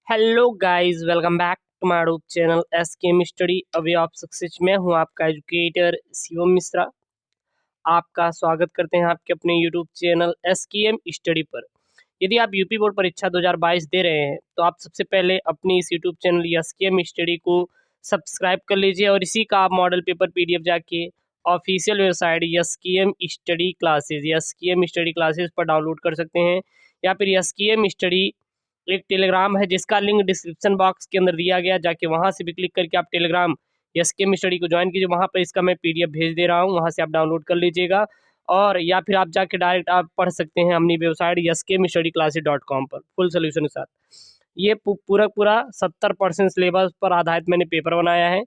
Hello guys, welcome back to my YouTube channel SKM study a way of success. मैं हूं आपका educator Shivam Mishra. आपका स्वागत करते हैं आपके अपने यूट्यूब चैनल एसकेएम स्टडी पर। यदि आप यूपी बोर्ड परीक्षा 2022 दे रहे हैं तो आप सबसे पहले अपनी इस यूट्यूब चैनल एसकेएम स्टडी को सब्सक्राइब कर लीजिए और इसी का आप मॉडल पेपर पीडीएफ जाके official website SKM study classes पर डाउनलोड कर सकते हैं, या फिर एसकेएम स्टडी एक टेलीग्राम है जिसका लिंक डिस्क्रिप्शन बॉक्स के अंदर दिया गया, जाके वहां से भी क्लिक करके आप टेलीग्राम एसकेएम स्टडी को ज्वाइन कीजिए। वहां पर इसका मैं पीडीएफ भेज दे रहा हूं, वहां से आप डाउनलोड कर लीजिएगा। और या फिर आप जाके डायरेक्ट आप पढ़ सकते हैं अपनी वेबसाइट skmstudyclasses.com पर फुल सोल्यूशन के साथ। ये पूरा पूरा 70% सिलेबस पर आधारित मैंने पेपर बनाया है।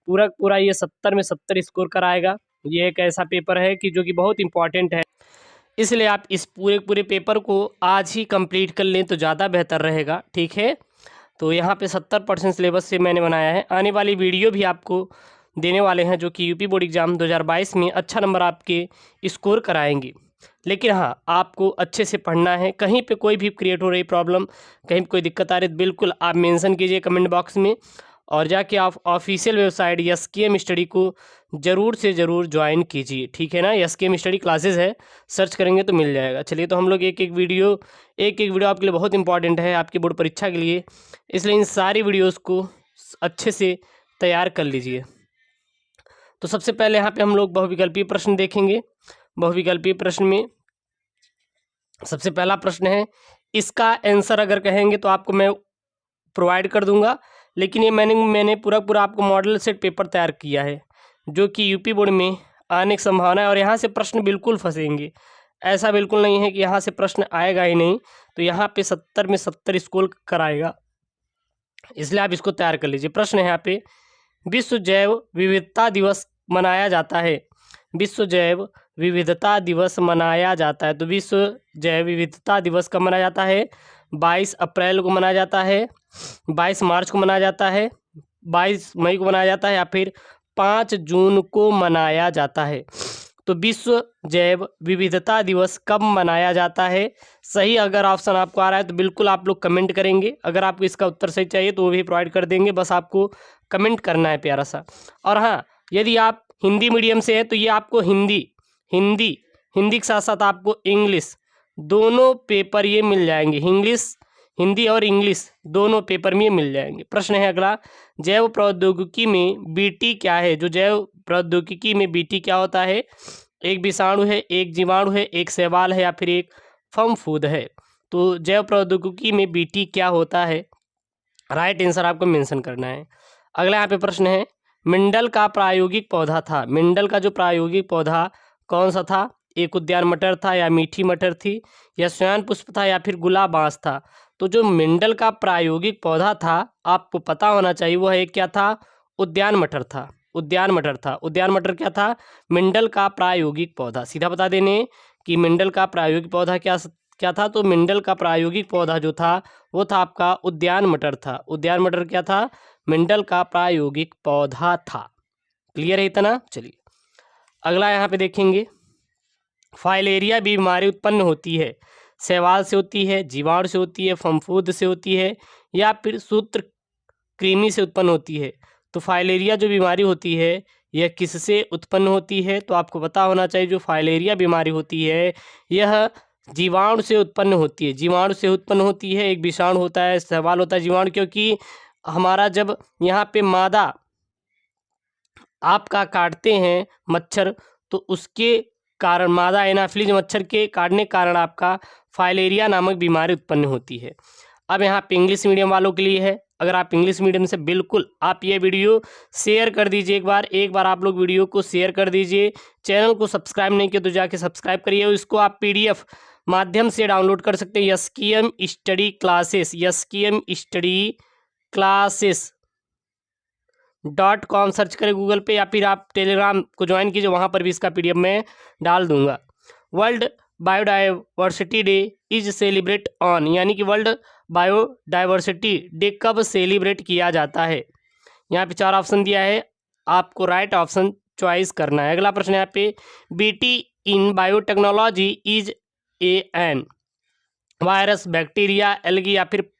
पूरा पूरा ये 70 में 70 स्कोर कराएगा। ये एक ऐसा पेपर है कि जो कि बहुत इंपॉर्टेंट है, इसलिए आप इस पूरे पूरे पेपर को आज ही कंप्लीट कर लें तो ज़्यादा बेहतर रहेगा। ठीक है, तो यहाँ पे 70% सिलेबस से मैंने बनाया है। आने वाली वीडियो भी आपको देने वाले हैं जो कि यूपी बोर्ड एग्ज़ाम 2022 में अच्छा नंबर आपके स्कोर कराएंगे। लेकिन हाँ, आपको अच्छे से पढ़ना है। कहीं पे कोई भी क्रिएट हो रही प्रॉब्लम, कहीं पे कोई दिक्कत आ रही है, बिल्कुल आप मेंशन कीजिए कमेंट बॉक्स में, और जाके आप ऑफिशियल वेबसाइट एसकेएम स्टडी को ज़रूर से ज़रूर ज्वाइन कीजिए। ठीक है ना, एसकेएम स्टडी क्लासेस है, सर्च करेंगे तो मिल जाएगा। चलिए, तो हम लोग एक एक वीडियो आपके लिए बहुत इंपॉर्टेंट है आपकी बोर्ड परीक्षा के लिए, इसलिए इन सारी वीडियोस को अच्छे से तैयार कर लीजिए। तो सबसे पहले यहाँ पे हम लोग बहुविकल्पीय प्रश्न देखेंगे। बहुविकल्पीय प्रश्न में सबसे पहला प्रश्न है, इसका आंसर अगर कहेंगे तो आपको मैं प्रोवाइड कर दूंगा, लेकिन ये मैंने पूरा पूरा आपको मॉडल सेट पेपर तैयार किया है जो कि यूपी बोर्ड में आने की संभावना है। और यहाँ से प्रश्न बिल्कुल फंसेंगे, ऐसा बिल्कुल नहीं है कि यहाँ से प्रश्न आएगा ही नहीं। तो यहाँ पे 70 में 70 स्कोर कराएगा, इसलिए आप इसको तैयार कर लीजिए। प्रश्न है यहाँ पे, विश्व जैव विविधता दिवस मनाया जाता है। विश्व जैव विविधता दिवस मनाया जाता है। तो विश्व जैव विविधता दिवस कब मनाया जाता है? 22 अप्रैल को मनाया जाता है, 22 मार्च को मनाया जाता है, 22 मई को मनाया जाता है, या फिर 5 जून को मनाया जाता है। तो विश्व जैव विविधता दिवस कब मनाया जाता है? सही अगर ऑप्शन आपको आ रहा है तो बिल्कुल आप लोग कमेंट करेंगे। अगर आपको इसका उत्तर सही चाहिए तो वो भी प्रोवाइड कर देंगे, बस आपको कमेंट करना है प्यारा सा। और हाँ, यदि आप हिंदी मीडियम से है तो ये आपको हिंदी हिंदी हिंदी के साथ साथ आपको इंग्लिश दोनों पेपर ये मिल जाएंगे। हिंदी और इंग्लिश दोनों पेपर में ये मिल जाएंगे। प्रश्न है अगला, जैव प्रौद्योगिकी में बीटी क्या है? जो जैव प्रौद्योगिकी में बीटी क्या होता है? एक विषाणु है, एक जीवाणु है, एक शैवाल है, या फिर एक फर्म है। तो जैव प्रौद्योगिकी में बीटी क्या होता है? राइट आंसर आपको मेंशन करना है। अगला यहाँ पे प्रश्न है, मिंडल का प्रायोगिक पौधा था। मिंडल का जो प्रायोगिक पौधा कौन सा था? एक उद्यान मटर था, या मीठी मटर थी, या स्वयं पुष्प था, या फिर गुलाब बांस था। तो जो मिंडल का प्रायोगिक पौधा था, आपको पता होना चाहिए, वो एक क्या था? उद्यान मटर था। उद्यान मटर था। उद्यान मटर क्या था? मिंडल का प्रायोगिक पौधा। सीधा बता देने कि मिंडल का प्रायोगिक पौधा क्या क्या था? तो मिंडल का प्रायोगिक पौधा जो था वो था आपका उद्यान मटर था। उद्यान मटर क्या था? मिंडल का प्रायोगिक पौधा था। क्लियर है इतना? चलिए अगला यहाँ पे देखेंगे, फाइलेरिया बीमारी उत्पन्न होती है, शैवाल से होती है, जीवाणु से होती है, फफूंद से होती है, या फिर सूत्र कृमि से उत्पन्न होती है। तो फाइलेरिया जो बीमारी होती है यह किससे उत्पन्न होती है? तो आपको पता होना चाहिए, जो फाइलेरिया बीमारी होती है यह जीवाणु से उत्पन्न होती है। जीवाणु से उत्पन्न होती है, एक विषाणु होता है, शैवाल होता है, जीवाणु। क्योंकि हमारा जब यहाँ पे मादा आपका काटते हैं मच्छर, तो उसके कारण मादा एनाफिलीज मच्छर के काटने के कारण आपका फाइलेरिया नामक बीमारी उत्पन्न होती है। अब यहाँ पे इंग्लिश मीडियम वालों के लिए है। अगर आप इंग्लिश मीडियम से, बिल्कुल आप ये वीडियो शेयर कर दीजिए। एक बार आप लोग वीडियो को शेयर कर दीजिए। चैनल को सब्सक्राइब नहीं किया तो जाके सब्सक्राइब करिए। और इसको आप पीडीएफ माध्यम से डाउनलोड कर सकते हैं। SKM study classes, SKMstudyclasses.com search करें गूगल पे, या फिर आप टेलीग्राम को ज्वाइन कीजिए, वहाँ पर भी इसका पीडीएफ मैं डाल दूंगा। World biodiversity day is celebrate on, यानी कि वर्ल्ड बायोडाइवर्सिटी डे कब सेलिब्रेट किया जाता है? यहाँ पे 4 ऑप्शन दिया है, आपको राइट ऑप्शन चॉइस करना है। अगला प्रश्न यहाँ पे, BT in biotechnology is an virus, bacteria, algae, या फिर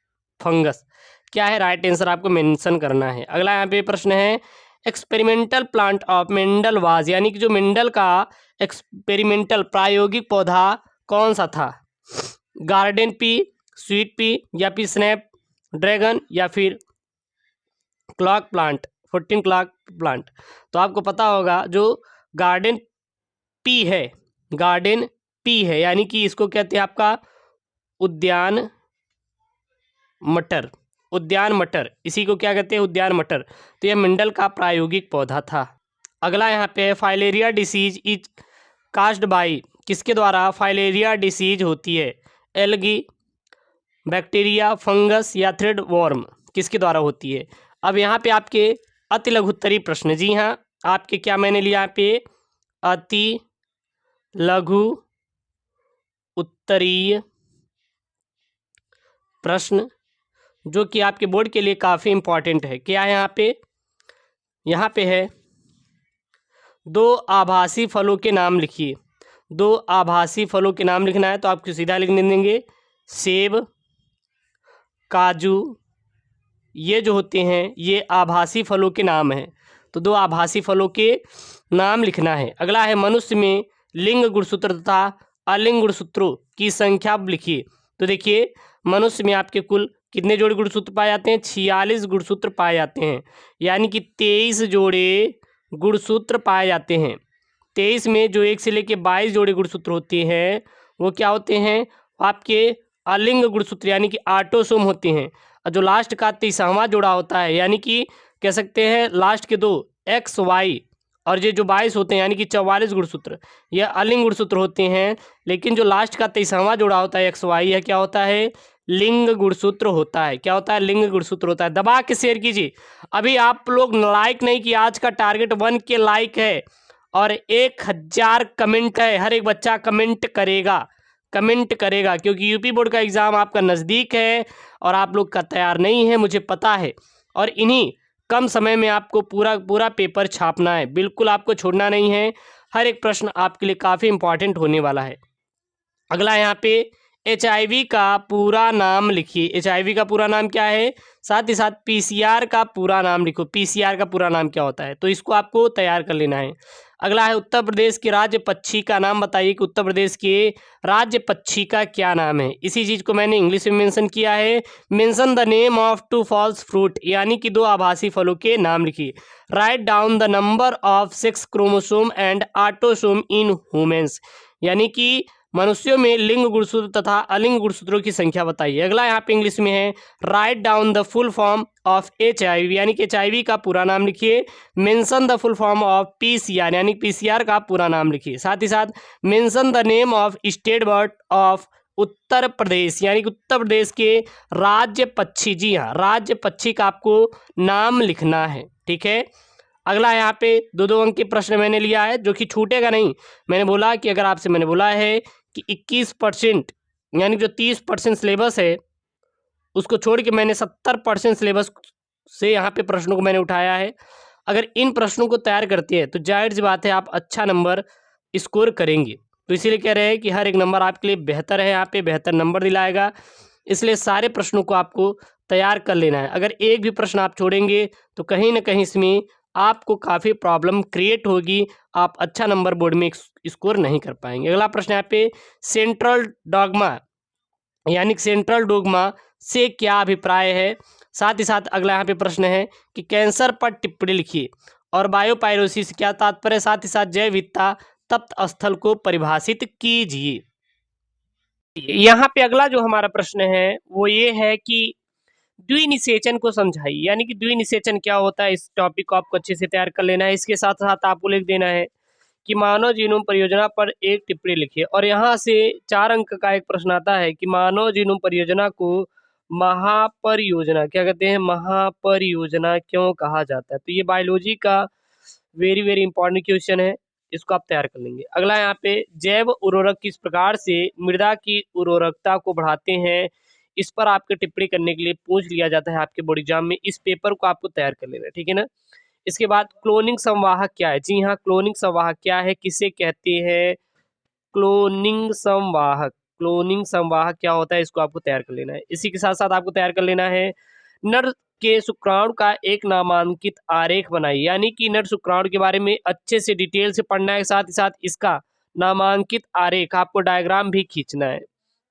फंगस। क्या है राइट आंसर आपको मेंशन करना है। अगला यहाँ पे प्रश्न है, experimental plant of Mendel was, यानी कि जो मेंडल का एक्सपेरिमेंटल प्रायोगिक पौधा कौन सा था? गार्डन पी, स्वीट पी, या फिर स्नैप ड्रैगन, या फिर क्लॉक प्लांट, 14 क्लॉक प्लांट। तो आपको पता होगा जो गार्डन पी है, गार्डन पी है, यानी कि इसको कहते हैं आपका उद्यान मटर, उद्यान मटर, इसी को क्या कहते हैं? उद्यान मटर। तो यह मंडल का प्रायोगिक पौधा था। अगला यहाँ पे filaria disease is caused by, किसके द्वारा फाइलेरिया डिसीज होती है? एलगी, बैक्टीरिया, फंगस, या थ्रेड वॉर्म, किसके द्वारा होती है? अब यहाँ पे आपके अति लघुत्तरीय प्रश्न, जी हाँ, आपके क्या मैंने लिया यहाँ पे? अति लघु उत्तरीय प्रश्न, जो कि आपके बोर्ड के लिए काफ़ी इंपॉर्टेंट है। क्या है यहाँ पे? यहाँ पे है, दो आभासी फलों के नाम लिखिए। दो आभासी फलों के नाम लिखना है तो आपको सीधा लिखने देंगे, सेब, काजू, ये जो होते हैं ये आभासी फलों के नाम हैं। तो दो आभासी फलों के नाम लिखना है। अगला है, मनुष्य में लिंग गुणसूत्र तथा अलिंग गुणसूत्रों की संख्या लिखिए। तो देखिए, मनुष्य में आपके कुल कितने जोड़े गुणसूत्र पाए जाते हैं? 46 गुणसूत्र पाए जाते हैं, यानी कि 23 जोड़े गुणसूत्र पाए जाते हैं। 23 में जो 1 से लेकर 22 जोड़े गुणसूत्र होते हैं वो क्या होते हैं? आपके अलिंग गुणसूत्र, यानी कि ऑटोसोम होते हैं। और जो लास्ट का 23वां जोड़ा होता है, यानी कि कह सकते हैं लास्ट के दो एक्स वाई, और ये जो 22 होते हैं यानी कि 44 गुणसूत्र, ये अलिंग गुणसूत्र होते हैं। लेकिन जो लास्ट का 23वां जोड़ा होता है एक्स वाई, यह क्या होता है? लिंग गुणसूत्र होता है। क्या होता है? लिंग गुणसूत्र होता है। दबा के शेयर कीजिए। अभी आप लोग लाइक नहीं किया, आज का टारगेट 1 के लाइक है और 1000 कमेंट है। हर एक बच्चा कमेंट करेगा, कमेंट करेगा, क्योंकि यूपी बोर्ड का एग्ज़ाम आपका नज़दीक है और आप लोग का तैयार नहीं है, मुझे पता है। और इन्हीं कम समय में आपको पूरा पेपर छापना है, बिल्कुल आपको छोड़ना नहीं है। हर एक प्रश्न आपके लिए काफ़ी इंपॉर्टेंट होने वाला है। अगला यहाँ पे HIV का पूरा नाम लिखिए। HIV का पूरा नाम क्या है? साथ ही साथ PCR का पूरा नाम लिखो। PCR का पूरा नाम क्या होता है? तो इसको आपको तैयार कर लेना है। अगला है, उत्तर प्रदेश के राज्य पक्षी का नाम बताइए कि उत्तर प्रदेश के राज्य पक्षी का क्या नाम है? इसी चीज़ को मैंने इंग्लिश में मेंशन किया है। Mention the name of 2 false fruit, यानी कि 2 आभासी फलों के नाम लिखिए। Write down the number of 6 chromosome and autosome in humans, यानी कि मनुष्यों में लिंग गुणसूत्र तथा अलिंग गुणसूत्रों की संख्या बताइए। अगला यहाँ पे इंग्लिश में है, right down the full form of HIV, यानी कि HIV का पूरा नाम लिखिए। Mention the full form of PCR, यानी PCR का पूरा नाम लिखिए। साथ ही साथ mention the name of state bird of Uttar Pradesh, यानी कि उत्तर प्रदेश के राज्य पक्षी, जी हाँ, राज्य पक्षी का आपको नाम लिखना है। ठीक है। अगला यहाँ पे 2-2 अंक के प्रश्न मैंने लिया है, जो कि छूटेगा नहीं। मैंने बोला कि अगर आपसे मैंने बोला है कि 21%, यानी जो 30% सिलेबस है उसको छोड़ के मैंने 70% सिलेबस से यहाँ पे प्रश्नों को मैंने उठाया है। अगर इन प्रश्नों को तैयार करते हैं तो जाहिर सी बात है आप अच्छा नंबर स्कोर करेंगे। तो इसीलिए कह रहे हैं कि हर एक नंबर आपके लिए बेहतर है, यहाँ पे बेहतर नंबर दिलाएगा। इसलिए सारे प्रश्नों को आपको तैयार कर लेना है। अगर एक भी प्रश्न आप छोड़ेंगे तो कहीं ना कहीं इसमें आपको काफ़ी प्रॉब्लम क्रिएट होगी, आप अच्छा नंबर बोर्ड में स्कोर नहीं कर पाएंगे। अगला प्रश्न यहाँ पे, सेंट्रल डॉगमा, यानी सेंट्रल डोगमा से क्या अभिप्राय है? साथ ही साथ अगला यहाँ पे प्रश्न है कि कैंसर पर टिप्पणी लिखिए और बायोपायरोसिस क्या तात्पर्य है? साथ ही साथ जैव विविधता तप्त स्थल को परिभाषित कीजिए। यहाँ पे अगला जो हमारा प्रश्न है वो ये है कि द्विनिषेचन को समझाइए, यानी कि द्विनिषेचन क्या होता है। इस टॉपिक को आपको अच्छे से तैयार कर लेना है। इसके साथ साथ आपको लिख देना है कि मानव जीनोम परियोजना पर एक टिप्पणी लिखिए। और यहाँ से 4 अंक का एक प्रश्न आता है कि मानव जीनोम परियोजना को महापरियोजना, क्या कहते हैं? महापरियोजना क्यों कहा जाता है? तो ये बायोलॉजी का वेरी वेरी इंपॉर्टेंट क्वेश्चन है, इसको आप तैयार कर लेंगे। अगला यहाँ पे, जैव उर्वरक किस प्रकार से मृदा की उर्वरकता को बढ़ाते हैं? इस पर आपके टिप्पणी करने के लिए पूछ लिया जाता है आपके बोर्ड एग्जाम में। इस पेपर को आपको तैयार कर लेना है, ठीक है ना। इसके बाद क्लोनिंग संवाहक क्या है? जी हाँ, क्लोनिंग संवाहक क्या है, किसे कहते हैं? क्लोनिंग संवाहक, क्लोनिंग संवाहक क्या होता है, इसको आपको तैयार कर लेना है। इसी के साथ साथ आपको तैयार कर लेना है नर के शुक्राणु का एक नामांकित आरेख बनाइए, यानी कि नर शुक्राणु के बारे में अच्छे से डिटेल से पढ़ना है, साथ ही साथ इसका नामांकित आरेख आपको डायग्राम भी खींचना है।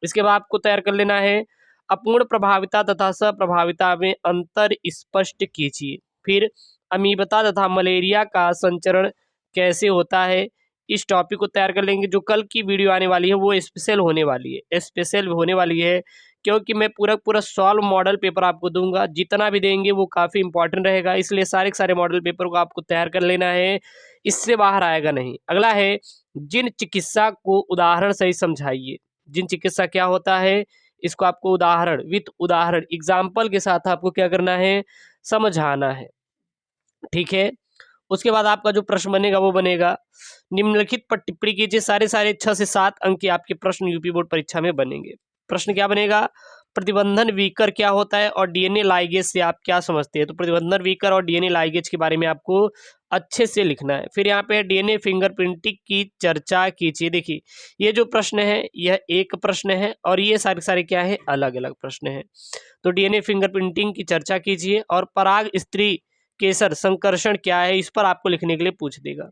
इसके बाद आपको तैयार कर लेना है अपूर्ण प्रभाविता तथा सप्रभाविता में अंतर स्पष्ट कीजिए। फिर अमीबता तथा मलेरिया का संचरण कैसे होता है, इस टॉपिक को तैयार कर लेंगे। जो कल की वीडियो आने वाली है वो स्पेशल होने वाली है, क्योंकि मैं पूरा सॉल्व मॉडल पेपर आपको दूंगा। जितना भी देंगे वो काफ़ी इंपॉर्टेंट रहेगा, इसलिए सारे के सारे मॉडल पेपर को आपको तैयार कर लेना है, इससे बाहर आएगा नहीं। अगला है जिन चिकित्सा को उदाहरण सही समझाइए। जिन चिकित्सा क्या होता है, इसको आपको उदाहरण विथ उदाहरण एग्जाम्पल के साथ आपको क्या करना है, समझाना है। ठीक है, उसके बाद आपका जो प्रश्न बनेगा वो बनेगा निम्नलिखित पर टिप्पणी कीजिए। सारे 6 से 7 अंक के आपके प्रश्न यूपी बोर्ड परीक्षा में बनेंगे। प्रश्न क्या बनेगा, प्रतिबंधन वीकर क्या होता है और डीएनए लाइगेज से आप क्या समझते हैं। तो प्रतिबंधन वीकर और डीएनए लाइगेज के बारे में आपको अच्छे से लिखना है। फिर यहाँ पे डीएनए फिंगरप्रिंटिंग की चर्चा कीजिए। देखिए ये जो प्रश्न है यह एक प्रश्न है और ये सारे क्या है, अलग अलग प्रश्न है। तो डीएनए फिंगरप्रिंटिंग की चर्चा कीजिए और पराग स्त्री केसर संकर्षण क्या है, इस पर आपको लिखने के लिए पूछ देगा।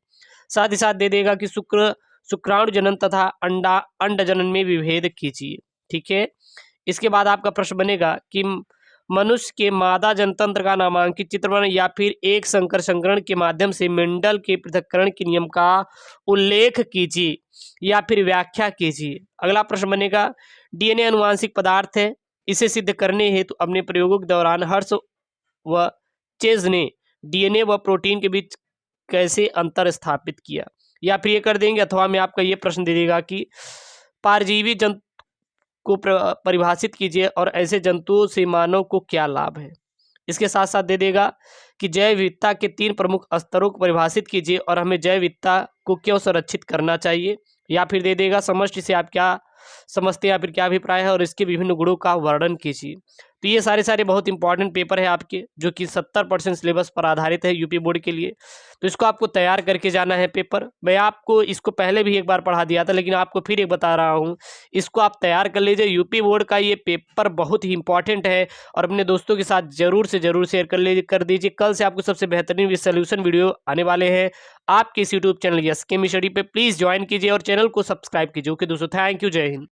साथ ही साथ दे देगा कि शुक्राणु जनन तथा अंड जनन में विभेद कीजिए। ठीक है, इसके बाद आपका प्रश्न बनेगा कि मनुष्य के मादा जनतंत्र का नामांकित चित्र बनाएं या फिर एक संकर संकरण के माध्यम से मेंडल के पृथक्करण के नियम का उल्लेख कीजिए या फिर व्याख्या कीजिए। अगला प्रश्न बनेगा डीएनए आनुवांशिक पदार्थ है, इसे सिद्ध करने हेतु अपने प्रयोगों के दौरान हर्ष व चेज ने डीएनए व प्रोटीन के बीच कैसे अंतर स्थापित किया। या फिर ये कर देंगे, अथवा में आपका ये प्रश्न दे देगा कि परजीवी जंतु को परिभाषित कीजिए और ऐसे जंतुओं से मानव को क्या लाभ है। इसके साथ साथ दे देगा कि जैव विविधता के 3 प्रमुख स्तरों को परिभाषित कीजिए और हमें जैव विविधता को क्यों संरक्षित करना चाहिए। या फिर दे देगा समष्टि से आप क्या समझते हैं या फिर क्या अभिप्राय है और इसके विभिन्न गुणों का वर्णन कीजिए। तो ये सारे बहुत इंपॉर्टेंट पेपर है आपके, जो कि 70% सिलेबस पर आधारित है यूपी बोर्ड के लिए। तो इसको आपको तैयार करके जाना है पेपर। मैं आपको इसको पहले भी एक बार पढ़ा दिया था, लेकिन आपको फिर एक बता रहा हूँ, इसको आप तैयार कर लीजिए। यूपी बोर्ड का ये पेपर बहुत ही इंपॉर्टेंट है और अपने दोस्तों के साथ जरूर से जरूर शेयर कर दीजिए। कल से आपको सबसे बेहतरीन सोल्यूशन वीडियो आने वाले हैं आपके इस यूट्यूब चैनल एसके स्टडी पे। प्लीज़ ज्वाइन कीजिए और चैनल को सब्सक्राइब कीजिए। ओके दोस्तों, थैंक यू, जय हिंद।